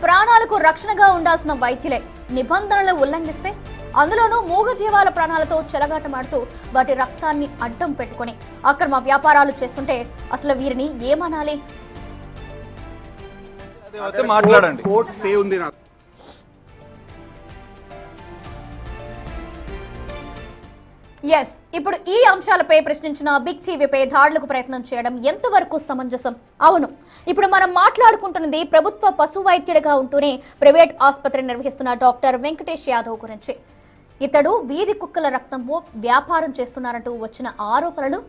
ప్రాణాలకు రక్షణగా ఉండాల్సిన వైద్యులే నిబంధనలు ఉల్లంఘిస్తే, అందులోనూ మూగజీవాల ప్రాణాలతో చెలగాటమాడుతూ వాటి రక్తాన్ని అడ్డం పెట్టుకుని అక్రమ వ్యాపారాలు చేస్తుంటే అసలు వీరిని ఏమనాలి? మాట్లాడండి. కోర్టు స్టే ఉంది. ఎస్, ఇప్పుడు ఈ అంశాలపై ప్రశ్నించిన బిగ్ టీవీపై దాడులకు ప్రయత్నం చేయడం ఎంతవరకు సమంజసం? అవును, ఇప్పుడు మనం మాట్లాడుకుంటున్నది ప్రభుత్వ పశు వైద్యుడిగా ఉంటూనే ప్రైవేట్ ఆసుపత్రి నిర్వహిస్తున్న డాక్టర్ వెంకటేష్ యాదవ్ గురించి. ఇతడు వీధి కుక్కల రక్తంతో వ్యాపారం చేస్తున్నారంటూ వచ్చిన ఆరోపణలు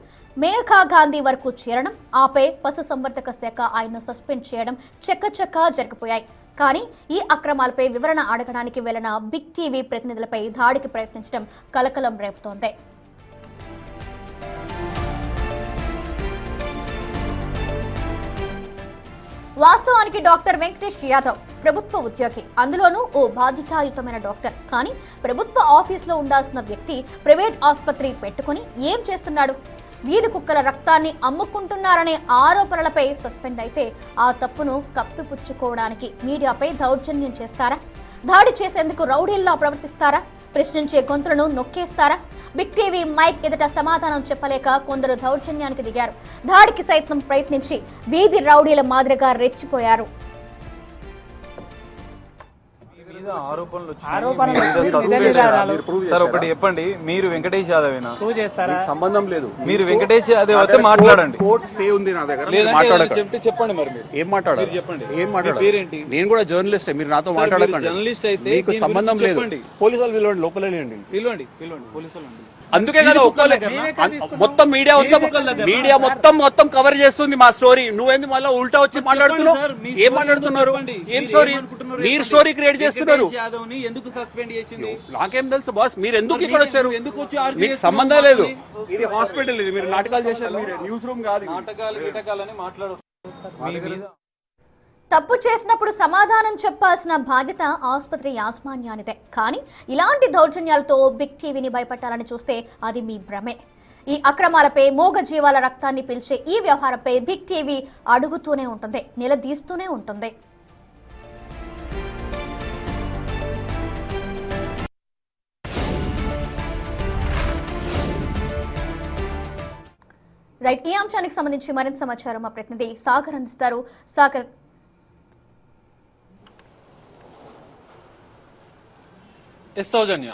మేనకా గాంధీ వరకు చేరడం, ఆపై పశు సంవర్ధక శాఖ ఆయన్ను సస్పెండ్ చేయడం చక్కచక్కా జరిగిపోయాయి. కానీ ఈ అక్రమాలపై వివరణ అడగడానికి వెళ్లిన బిగ్ టీవీ ప్రతినిధులపై దాడికి ప్రయత్నించడం కలకలం రేపుతోంది. వాస్తవానికి డాక్టర్ వెంకటేష్ యాదవ్ ప్రభుత్వ ఉద్యోగి, అందులోనూ ఓ బాధ్యతాయుతమైన డాక్టర్. కానీ ప్రభుత్వ ఆఫీసులో ఉండాల్సిన వ్యక్తి ప్రైవేట్ ఆసుపత్రి పెట్టుకుని ఏం చేస్తున్నాడు? వీధి కుక్కల రక్తాన్ని అమ్ముకుంటున్నారనే ఆరోపణలపై సస్పెండ్ అయితే ఆ తప్పును కప్పిపుచ్చుకోవడానికి మీడియాపై దౌర్జన్యం చేస్తారా? దాడి చేసేందుకు రౌడీల్లా ప్రవర్తిస్తారా? ప్రశ్నించే గొంతులను నొక్కేస్తారా? బిగ్ టీవీ మైక్ ఎదుట సమాధానం చెప్పలేక కొందరు దౌర్జన్యానికి దిగారు. దాడికి సైతం ప్రయత్నించి వీధి రౌడీల మాదిరిగా రెచ్చిపోయారు. సార్ ఒకటి చెప్పండి, మీరు వెంకటేష్ యాదవేనా? సంబంధం లేదు. మీరు వెంకటేష్ యాదవ్ అయితే మాట్లాడండి. కోర్టు స్టే ఉంది నా దగ్గర. చెప్పండి. మరి ఏం మాట్లాడాలి? చెప్పండి. ఏం మాట్లాడాలి? నేను కూడా జర్నలిస్ట్. మీరు నాతో మాట్లాడకండి. జర్నలిస్ట్ అయితే మీకు సంబంధం లేదు. పోలీసు వాళ్ళు పిలవండి, లోపల పిలవండి. పోలీసు వాళ్ళు. అందుకే కదా మొత్తం మీడియా మొత్తం కవర్ చేస్తుంది మా స్టోరీ. నువ్వేంది మళ్ళీ ఉల్టా వచ్చి మాట్లాడుతున్నావు? ఏం మాట్లాడుతున్నారు? ఏం స్టోరీ? మీరు స్టోరీ క్రియేట్ చేస్తున్నారు. నాకేం తెలుసు బాస్, మీరు ఎందుకు ఇక్కడ వచ్చారు? మీకు సంబంధం లేదు. ఇది హాస్పిటల్, ఇది మీరు నాటకాలు చేశారు. మీరు న్యూస్ రూమ్ కాదు. తప్పు చేసినప్పుడు సమాధానం చెప్పాల్సిన బాధ్యత ఆసుపత్రి యాజమాన్యానిదే. కానీ ఇలాంటి దౌర్జన్యాలతో బిగ్ టీవీని భయపెట్టాలని చూస్తే అది మీ భ్రమే. ఈ అక్రమాలపై మూగ జీవాల రక్తాన్ని పిలిచే ఈ వ్యవహారంపై బిగ్ టీవీ అడుగుతూనే ఉంటుంది, నిలదీస్తూనే ఉంటుంది. రైట్, ఈ అంశానికి సంబంధించి మరింత సమాచారం మా ప్రతినిధి సాగర్ అందిస్తారు. సాగర్, సౌజన్య,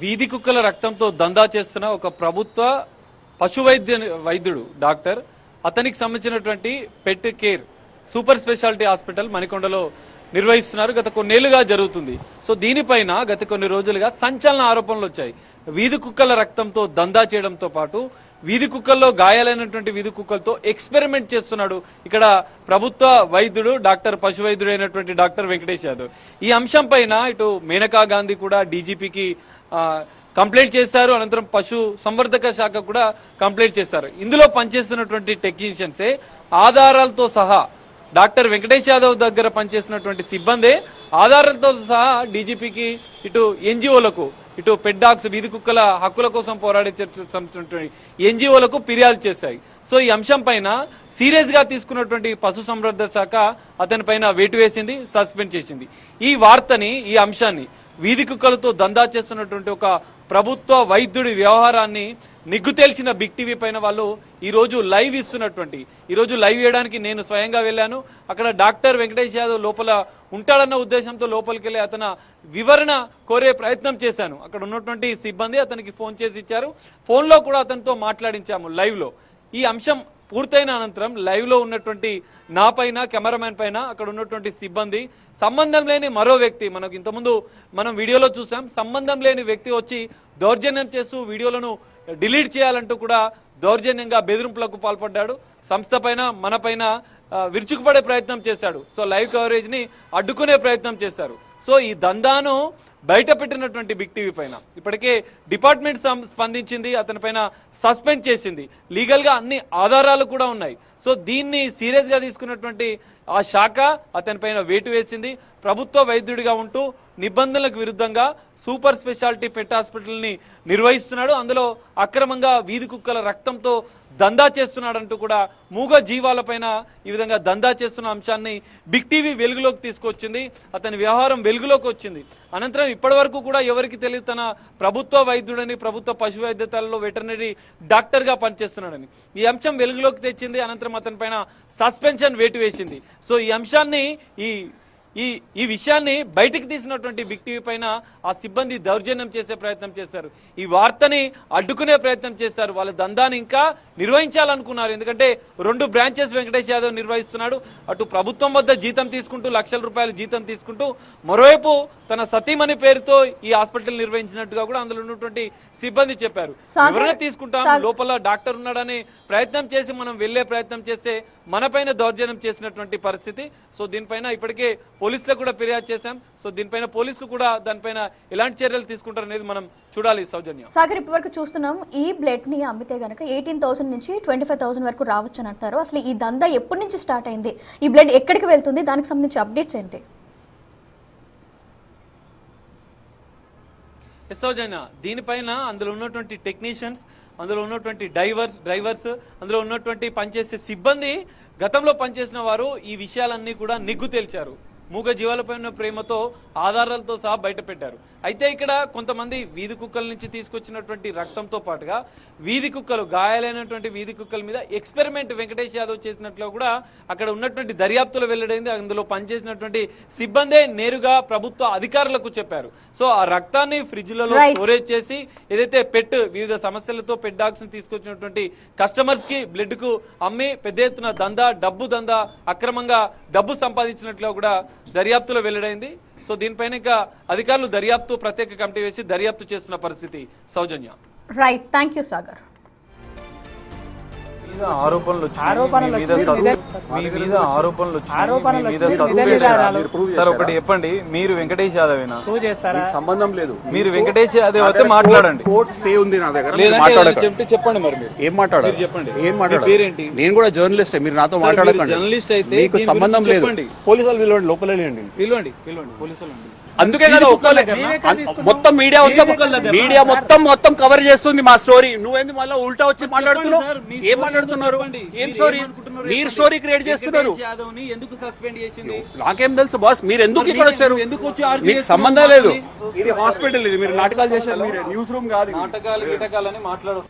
వీధి కుక్కల రక్తంతో దందా చేస్తున్న ఒక ప్రభుత్వ పశు వైద్యుడు డాక్టర్, అతనికి సంబంధించినటువంటి pet care super speciality hospital మణికొండలో నిర్వహిస్తున్నారు. గత కొన్నేళ్లుగా జరుగుతుంది. సో దీనిపైన గత కొన్ని రోజులుగా సంచలన ఆరోపణలు వచ్చాయి. వీధి కుక్కల రక్తంతో దందా చేయడంతో పాటు వీధి కుక్కల్లో గాయాలైనటువంటి వీధి కుక్కలతో ఎక్స్పెరిమెంట్ చేస్తున్నాడు ఇక్కడ ప్రభుత్వ వైద్యుడు డాక్టర్ పశు వైద్యుడు అయినటువంటి డాక్టర్ వెంకటేష్ యాదవ్. ఈ అంశం పైన ఇటు మేనకా గాంధీ కూడా డీజీపీకి కంప్లైంట్ చేశారు. అనంతరం పశు సంవర్ధక శాఖ కూడా కంప్లైంట్ చేశారు. ఇందులో పనిచేస్తున్నటువంటి టెక్నీషియన్సే ఆధారాలతో సహా డాక్టర్ వెంకటేష్ యాదవ్ దగ్గర పనిచేసినటువంటి సిబ్బందే ఆధారాలతో సహా డీజీపీకి, ఇటు ఎన్జిఓలకు, ఇటు పెట్ డాగ్స్ వీధి కుక్కల హక్కుల కోసం పోరాడే ఎన్జిఓలకు ఫిర్యాదు చేశాయి. సో ఈ అంశం పైన సీరియస్ గా తీసుకున్నటువంటి పశు సంవర్ధక శాఖ అతని పైన వేటు వేసింది, సస్పెండ్ చేసింది. ఈ వార్తని, ఈ అంశాన్ని, వీధి కుక్కలతో దందా చేస్తున్నటువంటి ఒక ప్రభుత్వ వైద్యుడి వ్యవహారాన్ని నిగ్గు తేల్చిన బిగ్ టీవీ పైన వాళ్ళు ఈరోజు లైవ్ ఇస్తున్నటువంటి, ఈరోజు లైవ్ ఇవ్వడానికి నేను స్వయంగా వెళ్ళాను. అక్కడ డాక్టర్ వెంకటేష్ యాదవ్ లోపల ఉంటాడన్న ఉద్దేశంతో లోపలికి వెళ్ళి అతను వివరణ కోరే ప్రయత్నం చేశాను. అక్కడ ఉన్నటువంటి సిబ్బంది అతనికి ఫోన్ చేసి ఇచ్చారు. ఫోన్లో కూడా అతనితో మాట్లాడించాము లైవ్లో. ఈ అంశం పూర్తయిన అనంతరం లైవ్లో ఉన్నటువంటి నా పైన, కెమెరామ్యాన్ పైన, అక్కడ ఉన్నటువంటి సిబ్బంది, సంబంధం లేని మరో వ్యక్తి, మనకు ఇంతకుముందు మనం వీడియోలో చూసాం, సంబంధం లేని వ్యక్తి వచ్చి దౌర్జన్యం చేస్తూ వీడియోలను డిలీట్ చేయాలంటూ కూడా దౌర్జన్యంగా బెదిరింపులకు పాల్పడ్డాడు. సంస్థ పైన, మన పైన విరుచుకుపడే ప్రయత్నం చేశాడు. సో లైవ్ కవరేజ్ ని అడ్డుకునే ప్రయత్నం చేశారు. సో ఈ దందాను బయట పెట్టినటువంటి బిగ్ టీవీ పైన ఇప్పటికే డిపార్ట్మెంట్ స్పందించింది, అతని పైన సస్పెండ్ చేసింది. లీగల్ గా అన్ని ఆధారాలు కూడా ఉన్నాయి. సో దీన్ని సీరియస్ గా తీసుకున్నటువంటి ఆ శాఖ అతని పైన వేటు వేసింది. ప్రభుత్వ వైద్యుడిగా ఉంటూ నిబంధనలకు విరుద్ధంగా సూపర్ స్పెషాలిటీ పెట్ హాస్పిటల్ని నిర్వహిస్తున్నాడు, అందులో అక్రమంగా వీధి కుక్కల రక్తంతో దందా చేస్తున్నాడంటూ కూడా మూగ జీవాలపైన ఈ విధంగా దందా చేస్తున్న అంశాన్ని బిగ్ టీవీ వెలుగులోకి తీసుకొచ్చింది. అతని వ్యవహారం వెలుగులోకి వచ్చింది. అనంతరం ఇప్పటి వరకు కూడా ఎవరికి తెలియదు తన ప్రభుత్వ వైద్యుడని, ప్రభుత్వ పశు వైద్యశాలలో వెటర్నరీ డాక్టర్గా పనిచేస్తున్నాడని. ఈ అంశం వెలుగులోకి తెచ్చింది. అనంతరం అతని పైన సస్పెన్షన్ వేటు వేసింది. సో ఈ అంశాన్ని ఈ విషయాన్ని బయటికి తీసినటువంటి బిగ్ టీవీ పైన ఆ సిబ్బంది దౌర్జన్యం చేసే ప్రయత్నం చేశారు. ఈ వార్తని అడ్డుకునే ప్రయత్నం చేశారు. వాళ్ళ దందాన్ని ఇంకా నిర్వహించాలనుకున్నారు. ఎందుకంటే 2 బ్రాంచెస్ వెంకటేష్ యాదవ్ నిర్వహిస్తున్నాడు. అటు ప్రభుత్వం వద్ద జీతం తీసుకుంటూ లక్షల రూపాయలు జీతం తీసుకుంటూ, మరోవైపు తన సతీమణి పేరుతో ఈ హాస్పిటల్ నిర్వహించినట్టుగా కూడా అందులో ఉన్నటువంటి సిబ్బంది చెప్పారు. ఎవరైనా తీసుకుంటాం, లోపల డాక్టర్ ఉన్నాడని ప్రయత్నం చేసి మనం వెళ్లే ప్రయత్నం చేస్తే మనపైన దౌర్జన్యం చేసినటువంటి పరిస్థితి. సో దీనిపైన ఇప్పటికే పోలీసులకు కూడా ఫిర్యాదు చేశాం. సో దీనిపైన పోలీసులు కూడా దానిపైన ఎలాంటి చర్యలు తీసుకుంటారు అనేది మనం చూడాలి. సౌజన్య సాగర్, ఇప్పటి వరకు చూస్తున్నాం ఈ బ్లడ్ ని అమ్మితే గనక 18,000 నుంచి 25,000 వరకు రావచ్చు అని అంటారు. అసలు ఈ దందా ఎప్పటి నుంచి స్టార్ట్ అయింది, ఈ బ్లడ్ ఎక్కడికి వెళ్తుంది, దానికి సంబంధించి అప్డేట్స్ ఏంటి? సౌజన్య, దీనిపైన అందులో ఉన్నటువంటి టెక్నీషియన్స్, అందులో ఉన్నటువంటి డ్రైవర్స్, అందులో ఉన్నటువంటి పనిచేసే సిబ్బంది, గతంలో పనిచేసిన వారు ఈ విషయాలన్నీ కూడా నిగ్గు తేల్చారు. మూగ జీవాలపై ఉన్న ప్రేమతో ఆధారాలతో సహా బయట పెట్టారు. అయితే ఇక్కడ కొంతమంది వీధి కుక్కల నుంచి తీసుకొచ్చినటువంటి రక్తంతో పాటుగా వీధి కుక్కలు, గాయాలైనటువంటి వీధి కుక్కల మీద ఎక్స్పెరిమెంట్ వెంకటేష్ యాదవ్ చేసినట్లు కూడా అక్కడ ఉన్నటువంటి దర్యాప్తులో వెల్లడైంది. అందులో పనిచేసినటువంటి సిబ్బందే నేరుగా ప్రభుత్వ అధికారులకు చెప్పారు. సో ఆ రక్తాన్ని ఫ్రిడ్జ్లలో స్టోరేజ్ చేసి ఏదైతే వివిధ సమస్యలతో పెట్ డాగ్స్ ని తీసుకొచ్చినటువంటి కస్టమర్స్ కి బ్లడ్ కు అమ్మి పెద్ద ఎత్తున డబ్బు దందా అక్రమంగా డబ్బు సంపాదించినట్లు కూడా దర్యాప్తులో వెల్లడైంది. సో దీనిపైన ఇంకా అధికారులు ప్రత్యేక కమిటీ వేసి దర్యాప్తు చేస్తున్న పరిస్థితి. సౌజన్య, రైట్, థ్యాంక్ యూ సాగర్. ఆరోపణలు సార్, ఒకటి చెప్పండి, మీరు వెంకటేష్ యాదవేనా? సంబంధం లేదు. మీరు వెంకటేష్ యాదవ్ అయితే మాట్లాడండి. కోర్ట్ స్టే ఉంది నా దగ్గర. చెప్పండి మరి మీరు ఏం మాట్లాడాలి? చెప్పండి. ఏం మాట్లాడాలి? నేను కూడా జర్నలిస్ట్. మీరు నాతో మాట్లాడకండి. జర్నలిస్ట్ అయితే మీకు సంబంధం లేదు. పోలీసు వాళ్ళు పిలవండి, లోపల పిలవండి పోలీసు వాళ్ళు. అందుకే కదా మొత్తం మీడియా మొత్తం కవర్ చేస్తుంది మా స్టోరీ. నువ్వేంది మళ్ళీ ఉల్టా వచ్చి మాట్లాడుతున్నావు? ఏం మాట్లాడుతున్నారు? ఏం స్టోరీ? మీరు స్టోరీ క్రియేట్ చేస్తున్నారు. నాకేం తెలుసు బాస్, మీరు ఎందుకు ఇక్కడ వచ్చారు? మీకు సంబంధం లేదు. ఇది హాస్పిటల్, ఇది మీరు నాటకాలు చేశారు. మీరు న్యూస్ రూమ్ కాదు. నాటకాలు మాట్లాడు.